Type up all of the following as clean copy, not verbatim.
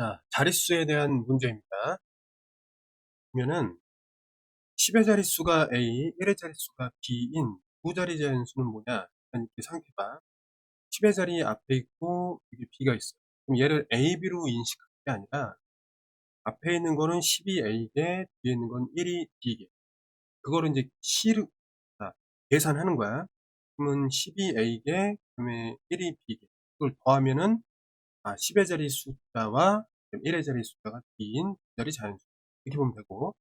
자, 자릿수에 대한 문제입니다. 보면은 10의 자릿수가 A, 1의 자릿수가 B인 두 자리 자연수는 뭐냐? 일단 이렇게 생각해봐. 10의 자리 앞에 있고 여기 B가 있어요. 그럼 얘를 A, B로 인식할 게 아니라 앞에 있는 거는 10이 A개, 뒤에 있는 건 1이 B개. 그거를 이제 C로 계산하는 거야. 그러면 10이 A개, 그다음에 1이 B개. 그걸 더하면은 10의 자리 숫자와 1의 자리 숫자가 B인 두 자리 자연수. 이렇게 보면 되고,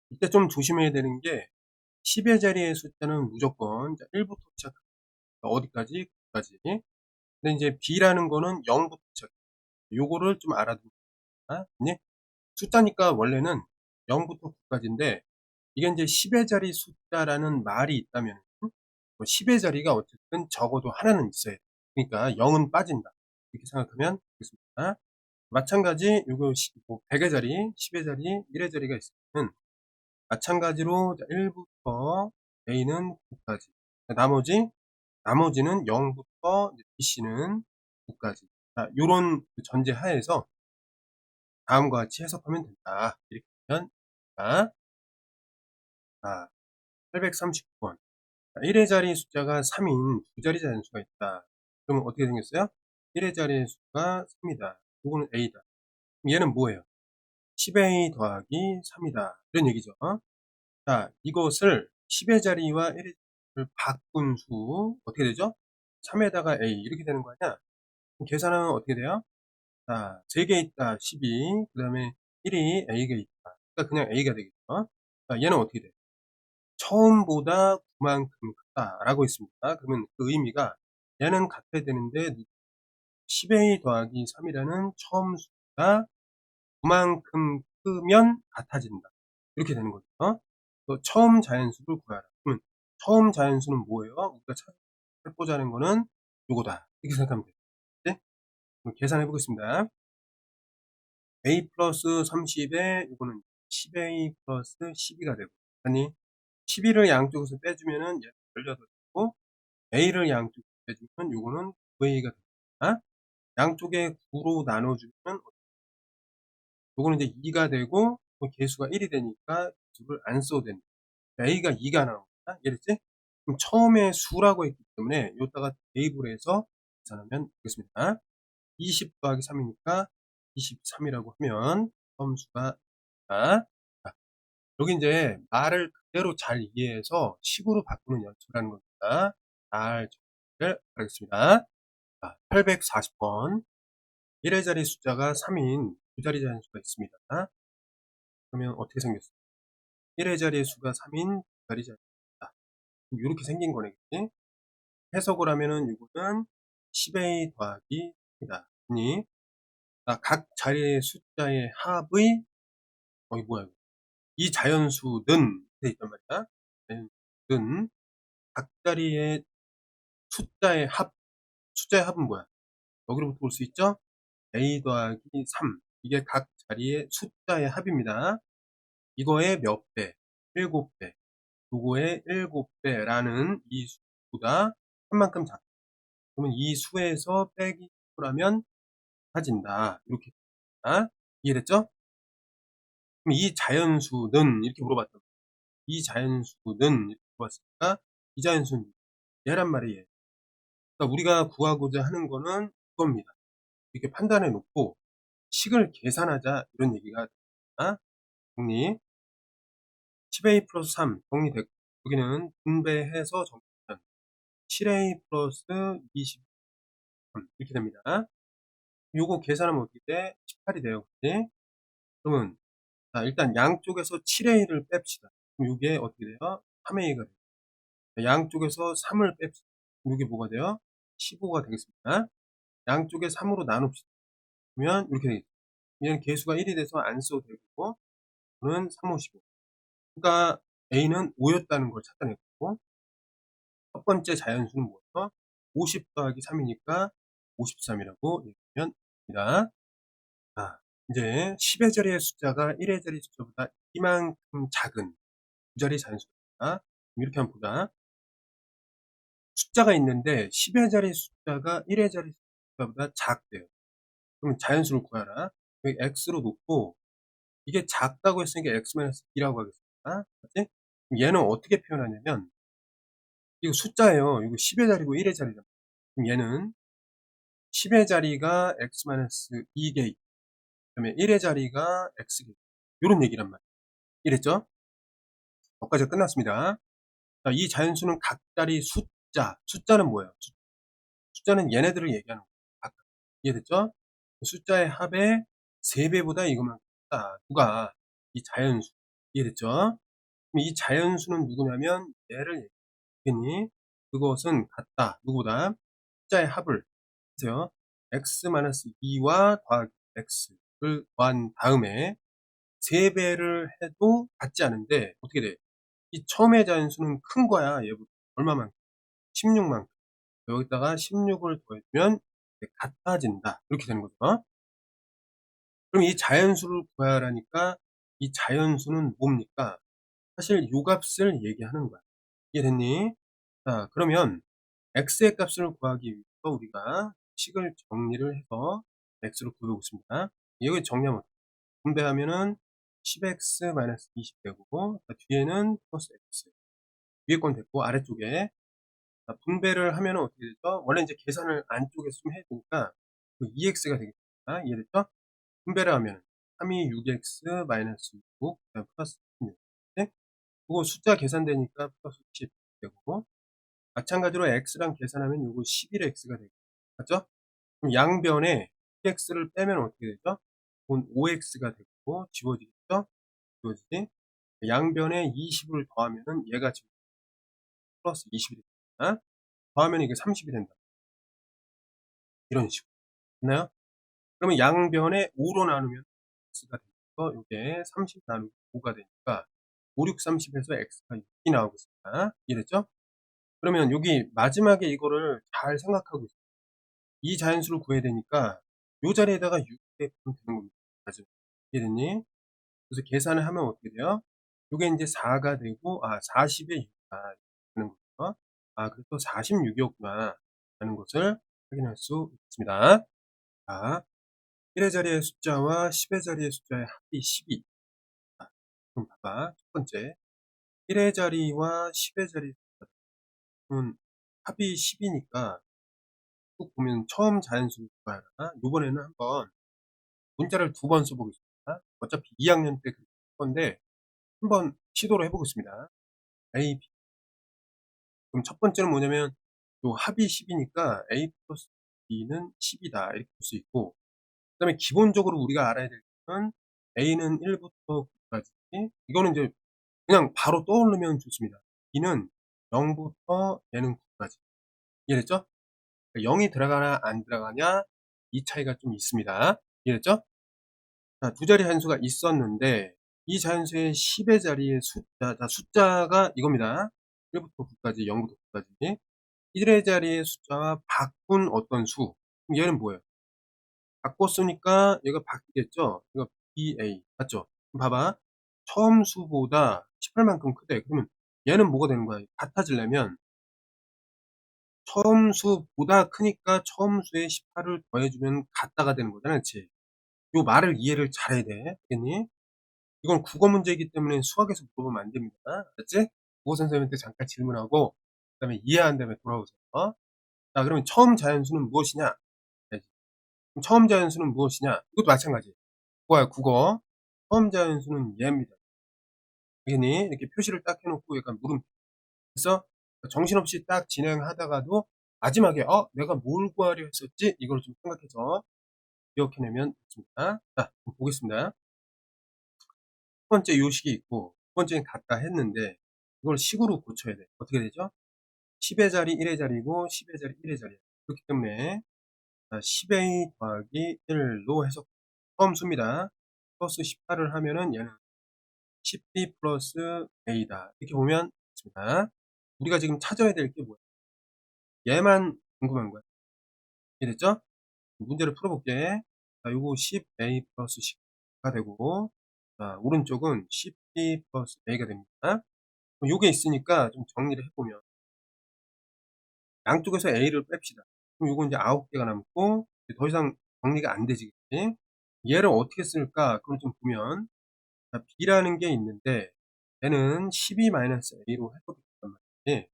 이때 좀 조심해야 되는 게 10의 자리의 숫자는 무조건 1부터 시작합니다. 어디까지? 9까지. 근데 이제 B라는 거는 0부터 시작해요. 요거를 좀 알아둡니다. 네? 숫자니까 원래는 0부터 9까지인데 이게 이제 10의 자리 숫자라는 말이 있다면 10의 자리가 어쨌든 적어도 하나는 있어야 돼. 그러니까 0은 빠진다. 이렇게 생각하면 되겠습니다. 마찬가지 요거 100의 자리, 10의 자리, 1의 자리가 있으면 마찬가지로 1부터 A는 9까지. 나머지는 0부터 BC는 9까지. 자, 요런 전제 하에서 다음과 같이 해석하면 된다. 이렇게 하면 됩니다. 자, 839번. 1의 자리 숫자가 3인 두 자리 자연수가 있다. 그러면 어떻게 생겼어요? 1의 자리 수가 3이다. 요거는 A다. 그럼 얘는 뭐예요? 10A 더하기 3이다. 이런 얘기죠. 자, 이것을 10의 자리와 1의 자리를 바꾼 수 어떻게 되죠? 3에다가 A 이렇게 되는 거 아니야? 그럼 계산하면 어떻게 돼요? 자, 3개 있다 12, 그 다음에 1이 A가 있다. 그러니까 그냥 A가 되겠죠. 자, 얘는 어떻게 돼? 처음보다 9만큼 크다라고 했습니다. 그러면 그 의미가 얘는 같아야 되는데 10A 더하기 3이라는 처음 수가 9만큼 크면 같아진다. 이렇게 되는 거죠. 또 처음 자연수를 구하라. 그러면 처음 자연수는 뭐예요? 우리가 찾고자 하는 거는 요거다. 이렇게 생각하면 돼요. 네? 그럼 계산해 보겠습니다. A 플러스 30에 이거는 10A 플러스 12가 되고, 아니 12를 양쪽에서 빼주면은 18되고, A를 양쪽에서 빼주면 요거는 9A가 됩니다. 양쪽에 9로 나눠주면 요거는 이제 2가 되고, 개수가 1이 되니까 개수를 안 써도 된다. A가 2가 나옵니다. 이해됐지? 그럼 처음에 수라고 했기 때문에 요따가 대입을 해서 계산하면 되겠습니다. 20 더하기 3이니까 23이라고 하면 처음 수가 자, 여기 이제 말을 그대로 잘 이해해서 식으로 바꾸는 연습을 하는 겁니다. 잘 정리를 바라겠습니다. 자, 840번. 1의 자리 숫자가 3인 두 자리 자연수가 있습니다. 그러면 어떻게 생겼어요? 1의 자리의 수가 3인 두 자리 자연수다. 이렇게 생긴 거네. 그치? 해석을 하면은 이거는 10A 더하기 3이다. 아니, 각 자리의 숫자의 합의, 이게 뭐야, 이거. 이 자연수는, 돼 있단 말이야. 자연수는 각 자리의 숫자의 합은 뭐야? 여기로부터 볼 수 있죠? A 더하기 3. 이게 각 자리의 숫자의 합입니다. 이거의 몇 배? 7배. 요거의 7배라는 이 수보다 한 만큼 작다. 그러면 이 수에서 빼기 10라면 사진다. 이렇게 됩니다. 이해됐죠? 그럼 이 자연수는 이렇게 물어봤던 거예요. 이 자연수는 이렇게 물어봤으니까 이 자연수는 얘란 말이에요. 그러니까 우리가 구하고자 하는 거는 이겁니다. 이렇게 판단해 놓고 식을 계산하자 이런 얘기가 됩니다. 정리. 10A 플러스 3 정리됐고 여기는 분배해서 정리하면 7A 플러스 23 이렇게 됩니다. 요거 계산하면 어떻게 돼? 18이 돼요. 그치? 그러면 자, 일단 양쪽에서 7A를 뺍시다. 그럼 이게 어떻게 돼요? 3A가 돼요. 양쪽에서 3을 뺍시다. 그럼 이게 뭐가 돼요? 15가 되겠습니다. 양쪽에 3으로 나눕시다. 그러면 이렇게 되겠죠. 얘는 개수가 1이 돼서 안 써도 되고, 이거는 3, 5, 15. 그러니까 A는 5였다는 걸 찾아냈고, 첫 번째 자연수는 뭐예요? 50 더하기 3이니까 53이라고 얘기하면 됩니다. 자, 이제 10의 자리의 숫자가 1의 자리 숫자보다 이만큼 작은 두 자리 자연수입니다. 이렇게 한번 보자. 숫자가 있는데 10의 자리 숫자가 1의 자리 숫자보다 작대요. 그러면 자연수를 구하라. 여기 x로 놓고 이게 작다고 했으니까 x-2라고 하겠습니다. 맞지? 그럼 얘는 어떻게 표현하냐면 이거 숫자예요. 이거 10의 자리고 1의 자리잖아. 그럼 얘는 10의 자리가 x-2개, 그다음에 1의 자리가 x개. 요런 얘기란 말이에요. 이랬죠? 여기까지 끝났습니다. 자, 이 자연수는 각자리 숫자는 뭐예요? 숫자는 얘네들을 얘기하는 거예요. 각각. 이해됐죠? 숫자의 합의 3배보다 이것만 크다. 누가? 이 자연수. 이해됐죠? 그럼 이 자연수는 누구냐면 얘를 얘기했니? 그것은 같다. 누구보다? 숫자의 합을 해서요. x-2와 더하기 x를 더한 다음에 3배를 해도 같지 않은데 어떻게 돼? 이 처음의 자연수는 큰 거야. 얘보다. 얼마만큼? 16만큼. 여기다가 16을 더해주면 같아진다. 이렇게 되는 거죠. 그럼 이 자연수를 구하라니까 이 자연수는 뭡니까? 사실 요 값을 얘기하는 거야. 이해됐니? 자, 그러면 x의 값을 구하기 위해서 우리가 식을 정리를 해서 x를 구해보겠습니다. 여기 정리하면 분배하면은 10x-20 되고 뒤에는 플러스 x. 위에 건 됐고 아래쪽에 분배를 하면 어떻게 되죠? 원래 이제 계산을 안쪽에 쓰면 해야 되니까 2x가 되겠습니다. 이해됐죠? 분배를 하면 3이 6x 마이너스 6, 그다음 플러스 16. 네? 그거 숫자 계산되니까 플러스 10 되고 마찬가지로 x랑 계산하면 요거 11x가 되고 맞죠? 그럼 양변에 x를 빼면 어떻게 되죠? 그건 5x가 되고 지워지겠죠? 지워지지? 양변에 20을 더하면은 얘가 지금 플러스 20이 됩니다. 더하면 이게 30이 된다. 이런 식으로. 됐나요? 그러면 양변에 5로 나누면 x가 되니까 이게 30 나누기 5가 되니까 5, 6, 30에서 x가 6이 나오고 있습니다. 이해됐죠? 그러면 여기 마지막에 이거를 잘 생각하고 있어요. 이 자연수를 구해야 되니까 이 자리에다가 6이 되는 겁니다. 맞아요. 이해됐니? 그래서 계산을 하면 어떻게 돼요? 이게 이제 4가 되고 40에 6가 되는 거죠. 그래서 46이었구나 라는 것을 확인할 수 있습니다. 자, 1의 자리의 숫자와 10의 자리의 숫자의 합이 12. 자, 그럼 봐봐. 첫 번째 1의 자리와 10의 자리 숫자는 합이 10이니까 쭉 보면 처음 자연수를 구하라. 이번에는 한번 문자를 2번 써보겠습니다. 어차피 2학년 때 그럴 건데 한번 시도를 해보겠습니다. A, B. 그럼 첫 번째는 뭐냐면 요 합이 10이니까 A 플러스 B는 10이다 이렇게 볼 수 있고 그 다음에 기본적으로 우리가 알아야 될 것은 A는 1부터 9까지 이거는 이제 그냥 바로 떠오르면 좋습니다. B는 0부터 얘는 9까지 이해됐죠? 0이 들어가나 안 들어가냐 이 차이가 좀 있습니다. 이해됐죠? 자, 두 자리 함수가 있었는데 이 자연수의 10의 자리의 숫자가 이겁니다. 1부터 9까지 0부터 9까지 1의 자리의 숫자와 바꾼 어떤 수. 그럼 얘는 뭐예요? 바꿨으니까 얘가 바뀌겠죠? 이거 BA 맞죠? 그럼 봐봐. 처음 수보다 18만큼 크대. 그러면 얘는 뭐가 되는 거야? 같아지려면 처음 수보다 크니까 처음 수에 18을 더해주면 같다가 되는 거잖아. 그치? 요 말을 이해를 잘해야 돼. 알겠니? 이건 국어 문제이기 때문에 수학에서 물어보면 안 됩니다. 알았지? 국어 선생님한테 잠깐 질문하고 그 다음에 이해한 다음에 돌아오세요. 자, 그러면 처음 자연수는 무엇이냐? 그럼 처음 자연수는 무엇이냐? 이것도 마찬가지. 국어야, 국어. 처음 자연수는 얘입니다. 알겠니? 이렇게 표시를 딱 해놓고 약간 물음. 그래서 정신없이 딱 진행하다가도 마지막에 내가 뭘 구하려 했었지? 이걸 좀 생각해서 기억해내면 좋습니다. 자, 보겠습니다. 첫 번째 요식이 있고 두 번째는 같다 했는데 이걸 식으로 고쳐야 돼. 어떻게 되죠? 10의 자리 1의 자리고 10의 자리 1의 자리. 그렇기 때문에 10a 더하기 1로 해서 처음 수입니다. 플러스 18을 하면은 얘는 10b 플러스 a다. 이렇게 보면 됩니다. 우리가 지금 찾아야 될 게 뭐야? 얘만 궁금한 거야. 이해됐죠? 문제를 풀어볼게. 자, 요거 10a 플러스 10가 되고 자, 오른쪽은 10b 플러스 a가 됩니다. 요게 있으니까 좀 정리를 해보면 양쪽에서 a를 뺍시다. 그럼 요거 이제 9개가 남고 더 이상 정리가 안 되지, 그치? 얘를 어떻게 쓸까? 그럼 좀 보면, 자, b라는 게 있는데, 얘는 12-a로 해석이 된단 말이지.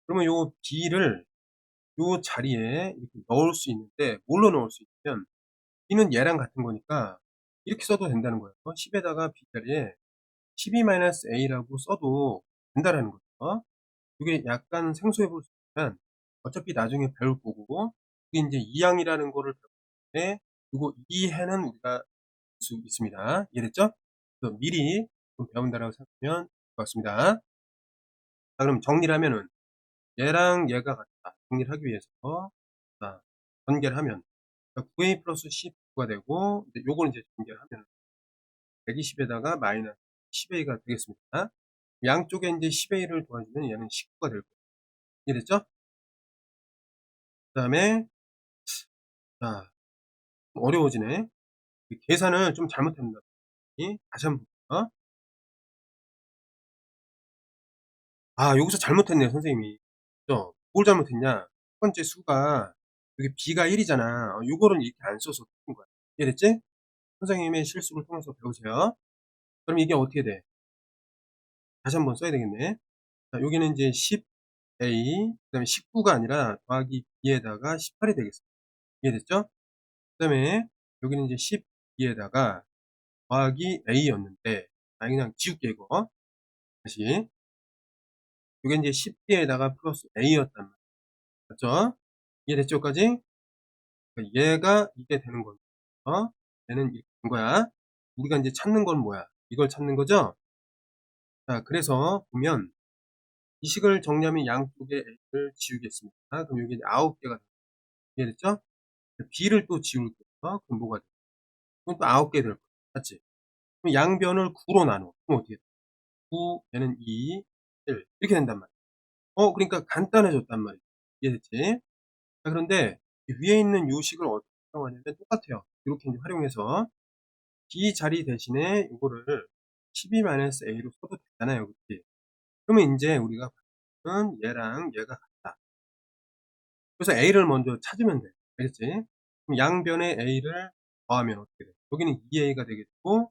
그러면 요 b를 요 자리에 이렇게 넣을 수 있는데, 뭘로 넣을 수 있냐면, b는 얘랑 같은 거니까, 이렇게 써도 된다는 거예요. 10에다가 b 자리에 12-a라고 써도 된다라는 거죠. 이게 약간 생소해 보일 수 있지만 어차피 나중에 배울 거고, 이게 이제 이항이라는 거를 배울 때 요거 이해는 우리가 볼 수 있습니다. 이해됐죠? 그래서 미리 좀 배운다라고 생각하면 될 것 같습니다. 자, 그럼 정리를 하면은 얘랑 얘가 같다. 정리를 하기 위해서 자, 전개를 하면 9a 플러스 19가 되고, 이제 요걸 이제 전개를 하면 120에다가 마이너스 10a가 되겠습니다. 양쪽에 이제 10a를 더해주면 얘는 19가 될 거예요. 이해됐죠? 그 다음에 자, 어려워지네. 계산을 좀 잘못했나. 다시 한번 볼게요. 아, 여기서 잘못했네요, 선생님이. 그죠? 뭘 잘못했냐? 첫 번째 수가 여기 b가 1이잖아. 요거를 이렇게 안 써서 푼 거야. 이해됐지? 선생님의 실수를 통해서 배우세요. 그럼 이게 어떻게 돼? 다시 한번 써야 되겠네. 자, 여기는 이제 10a, 그 다음에 19가 아니라 더하기 b에다가 18이 되겠습니다. 이해됐죠? 그 다음에 여기는 이제 12에다가 더하기 a였는데, 아, 그냥 지울게, 이거. 다시. 이게 이제 10B에다가 플러스 A였단 말이에요. 맞죠? 이해됐죠?까지? 얘가 이게 되는 거죠. 얘는 이렇게 된 거야. 우리가 이제 찾는 건 뭐야? 이걸 찾는 거죠? 자, 그래서 보면 이 식을 정리하면 양쪽에 A를 지우겠습니다. 그럼 여기 이제 9개가 이해됐죠? B를 또 지울게요. 그럼 뭐가 돼? 그럼 또 9개 될 거야. 맞지? 그럼 양변을 9로 나눠. 그럼 어떻게 돼? 9, 얘는 2, 1. 이렇게 된단 말이야. 그러니까 간단해졌단 말이야. 이해됐지? 자, 그런데 위에 있는 요식을 어떻게 활용하냐면 똑같아요. 이렇게 이제 활용해서 B 자리 대신에 이거를 12-a로 써도 되잖아요. 그치? 그러면 이제 우리가 받는 얘랑 얘가 같다. 그래서 A를 먼저 찾으면 돼. 알겠지? 그럼 양변에 A를 더하면 어떻게 돼? 여기는 2A가 되겠고,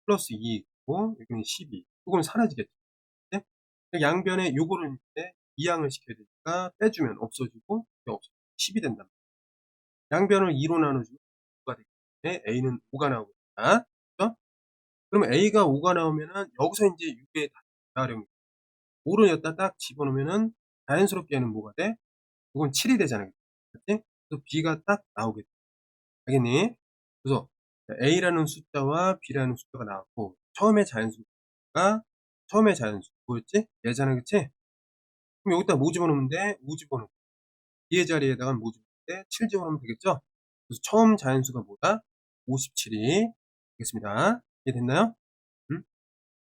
플러스 2 있고, 여기는 12. 이거는 사라지겠죠. 네? 양변에 요거를 이제 이항을 시켜야 되니까 빼주면 없어지고, 이게 없어지고 10이 된단 말이야. 양변을 2로 나눠주면 5가 되기 때문에 A는 5가 나오겠다. 그죠? 그러면 A가 5가 나오면은 여기서 이제 6의 다활용이 5를 여기다 딱 집어넣으면은 자연스럽게 얘는 뭐가 돼? 이건 7이 되잖아요. 그치? 그래서 B가 딱 나오겠다. 알겠니? 그래서 A라는 숫자와 B라는 숫자가 나왔고, 처음에 자연수 뭐였지? 얘잖아, 그치? 그럼 여기다 뭐 집어넣으면 돼? 5 집어넣고, B의 자리에다가 뭐 집어넣으면 돼? 7 집어넣으면 되겠죠? 그래서 처음 자연수가 뭐다? 57이 되겠습니다. 이해됐나요?